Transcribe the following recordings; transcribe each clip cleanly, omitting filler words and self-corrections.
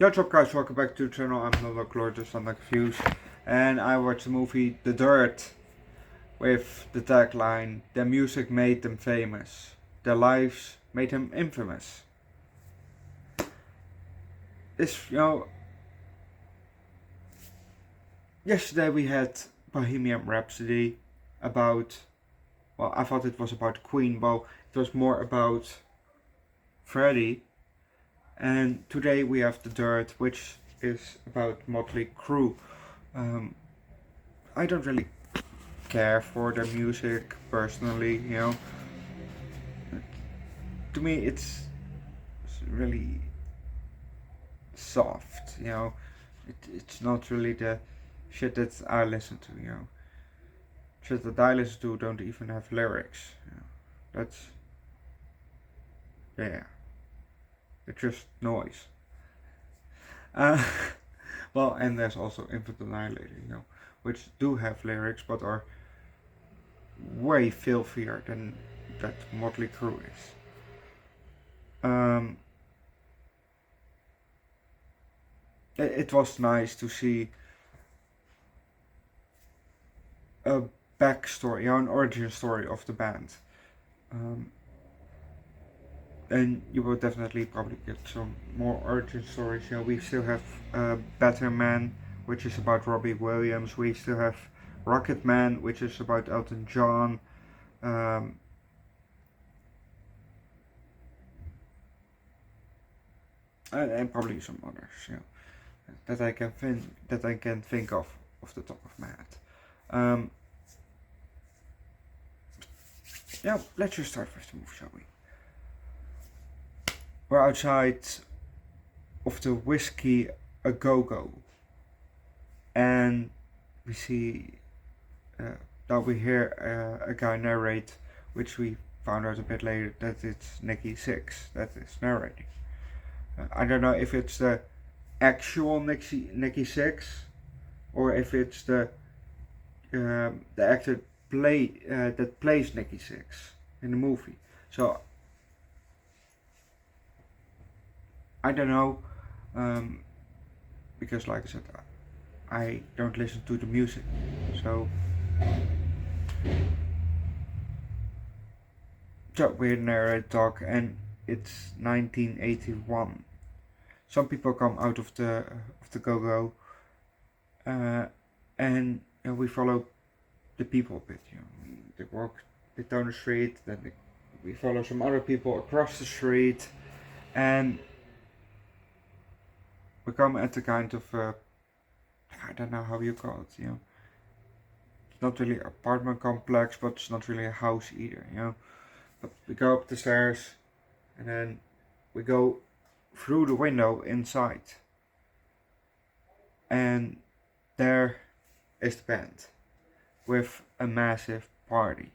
Yo, what's up guys, welcome back to the channel. I'm Underdog Eats, I'm not confused. And I watched the movie The Dirt with the tagline, "Their music made them famous, their lives made them infamous." Yesterday we had Bohemian Rhapsody about, well, I thought it was about Queen, but it was more about Freddie. And today we have The Dirt, which is about Motley Crue. I don't really care for their music personally, To me it's really soft, It's not really the shit that I listen to, Shit that I listen to don't even have lyrics, That's, yeah, it's just noise. Well, and there's also Infant Annihilator, which do have lyrics but are way filthier than that Motley Crue is. It was nice to see a backstory, an origin story of the band. And you will definitely probably get some more origin stories. We still have Better Man, which is about Robbie Williams. We still have Rocket Man, which is about Elton John. And probably some others, that I can think of off the top of my head. Yeah, let's just start with the movie, shall we? We're outside of the Whiskey A Go-Go, and we see that we hear a guy narrate, which we found out a bit later that it's Nikki Sixx that is narrating. I don't know if it's the actual Nikki Sixx or if it's the actor that plays Nikki Sixx in the movie. So I don't know, because like I said, I don't listen to the music. So we're in a talk, and it's 1981. Some people come out of the go-go, and we follow the people a bit. They walk a bit down the street, then we follow some other people across the street, and we come at the kind of I don't know how you call it. It's not really an apartment complex, but it's not really a house either. But we go up the stairs, and then we go through the window inside, and there is the band with a massive party.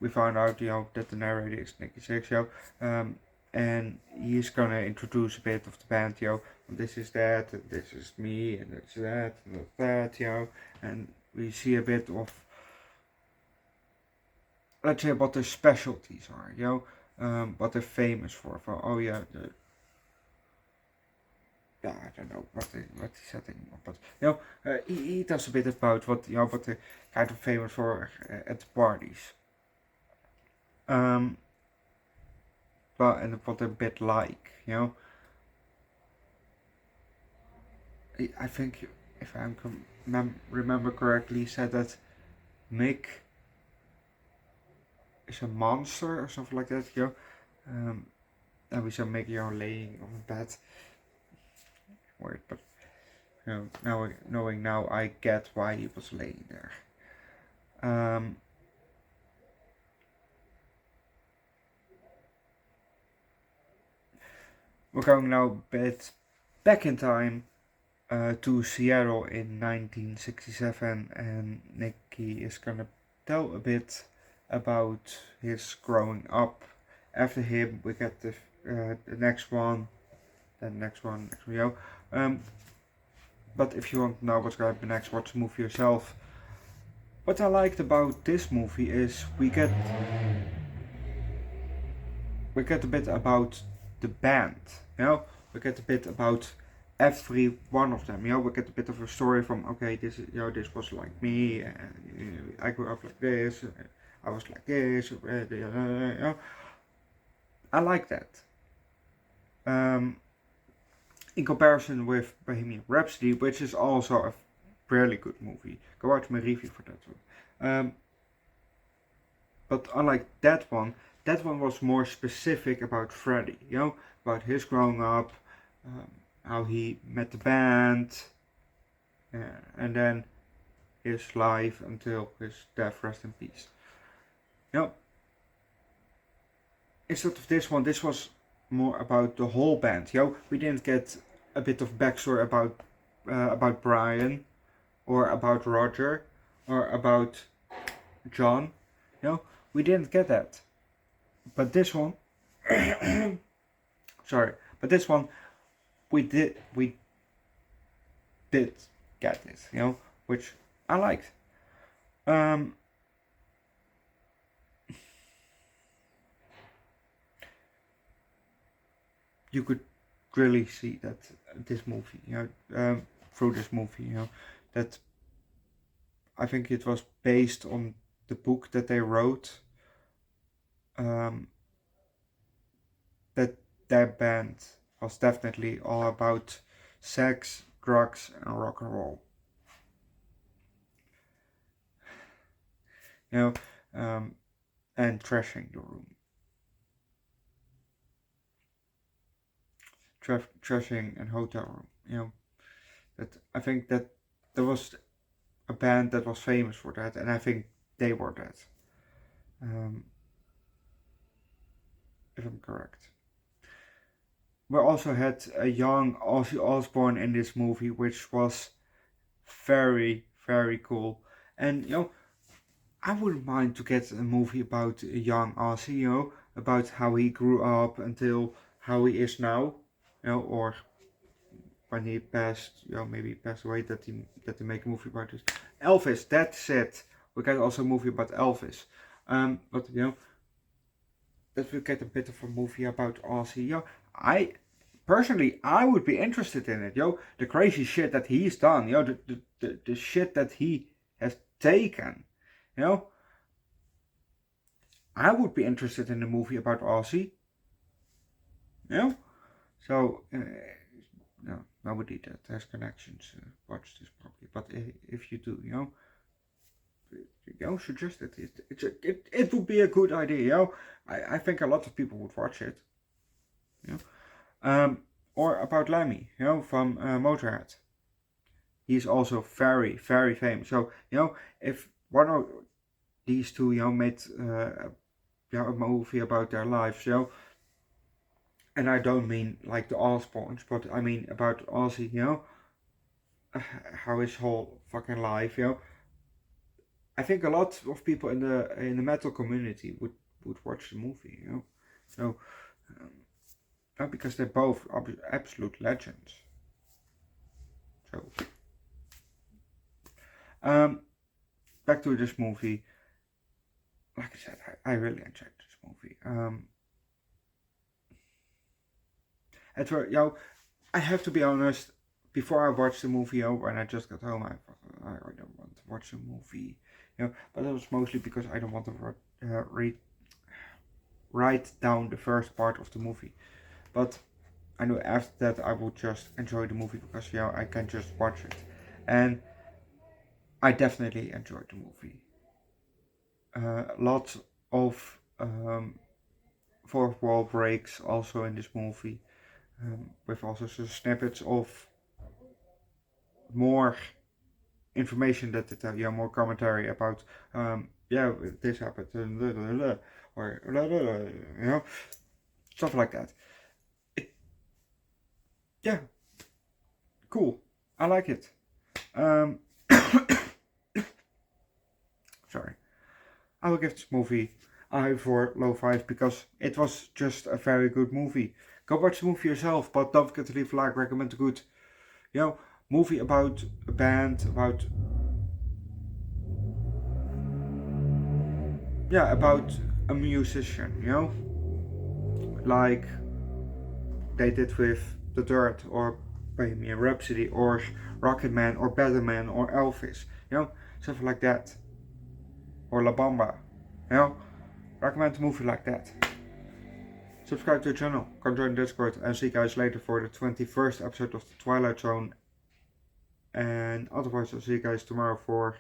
We found out that the narrator is Nikki Sixx, and he's gonna introduce a bit of the band, this is that, and this is me, and that's that, and that's that, and we see a bit of, let's say, what their specialties are, what they're famous for. I don't know what he said anymore, but he does a bit about what they're kind of famous for at the parties. And what they're a bit like, I think, if I remember correctly, he said that Mick is a monster or something like that, and we saw Mick, laying on the bed. Weird, but knowing now, I get why he was laying there. We're going now a bit back in time to Seattle in 1967, and Nicky is gonna tell a bit about his growing up. After him, we get the next one, then next one, but if you want to know what's going to happen next, watch the movie yourself. What I liked about this movie is we get a bit about the band. We get a bit about every one of them. We get a bit of a story from, okay, this is, this was like me, and I grew up like this, I was like this. I like that. In comparison with Bohemian Rhapsody, which is also a really good movie. Go watch my review for that one. But unlike that one was more specific about Freddie, about his growing up, how he met the band, and then his life until his death, rest in peace. Instead of this one, this was more about the whole band. We didn't get a bit of backstory about Brian, or about Roger, or about John. We didn't get that. But this one, sorry, but this one, we did get this, which I liked. You could really see that this movie, through this movie, that I think it was based on the book that they wrote. That their band was definitely all about sex, drugs, and rock and roll. And trashing the room. Trashing and hotel room. That I think that there was a band that was famous for that, and I think they were that. If I'm correct. We also had a young Ozzy Osbourne in this movie, which was very, very cool. And I wouldn't mind to get a movie about a young Ozzy, about how he grew up until how he is now, or when he passed, maybe passed away, that they make a movie about this. Elvis, that's it. We get also a movie about Elvis. But that we get a bit of a movie about Ozzy. I personally would be interested in it. The crazy shit that he's done. The shit that he has taken. I would be interested in a movie about Ozzy. So nobody that has connections watch this probably. But if you do, suggest it. It would be a good idea. I think a lot of people would watch it. Or about Lemmy, from Motorhead. He's also very, very famous. So if one of these two, made a movie about their lives, and I don't mean like the Osbournes, but I mean about Ozzy, how his whole fucking life, I think a lot of people in the metal community would watch the movie, So, because they're both absolute legends. So, back to this movie. Like I said, I really enjoyed this movie. I have to be honest. Before I watched the movie, when I just got home, I don't want to watch the movie. But it was mostly because I don't want to write down the first part of the movie. But I know after that I would just enjoy the movie because I can just watch it, and I definitely enjoyed the movie. Lots of fourth wall breaks also in this movie, with also some snippets of more information that they tell you, more commentary about this happened, or stuff like that. Cool. I like it. Sorry. I will give this movie a high 4 low 5 because it was just a very good movie. Go watch the movie yourself, but don't forget to leave a like, recommend a good, movie about a band, about a musician, like they did with The Dirt or Bohemian Rhapsody or Rocketman or Batman or Elvis, something like that, or La Bamba, recommend a movie like that. Subscribe to the channel, come join the Discord, and see you guys later for the 21st episode of The Twilight Zone. And otherwise, I'll see you guys tomorrow for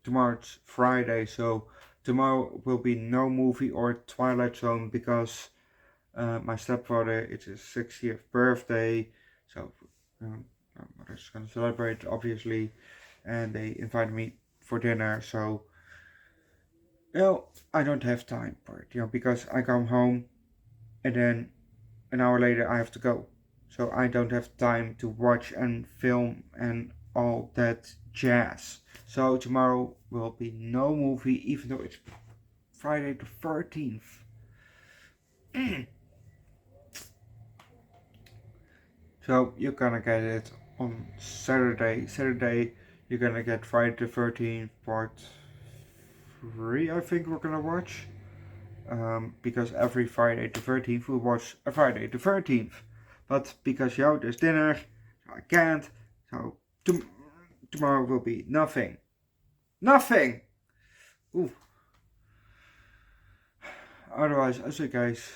tomorrow's Friday, so tomorrow will be no movie or Twilight Zone because my stepfather, it's his 60th birthday, so my mother's gonna celebrate, obviously, and they invited me for dinner, so I don't have time for it, because I come home and then an hour later I have to go, so I don't have time to watch and film and all that jazz. So tomorrow will be no movie, even though it's Friday the 13th. So you're gonna get it on Saturday. Saturday you're gonna get Friday the 13th part 3, I think we're gonna watch. Because every Friday the 13th we watch a Friday the 13th. But because there's dinner, so I can't. So tomorrow will be nothing. Nothing! Ooh. Otherwise, I'll see you guys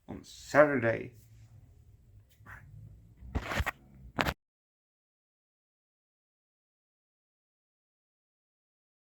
on Saturday.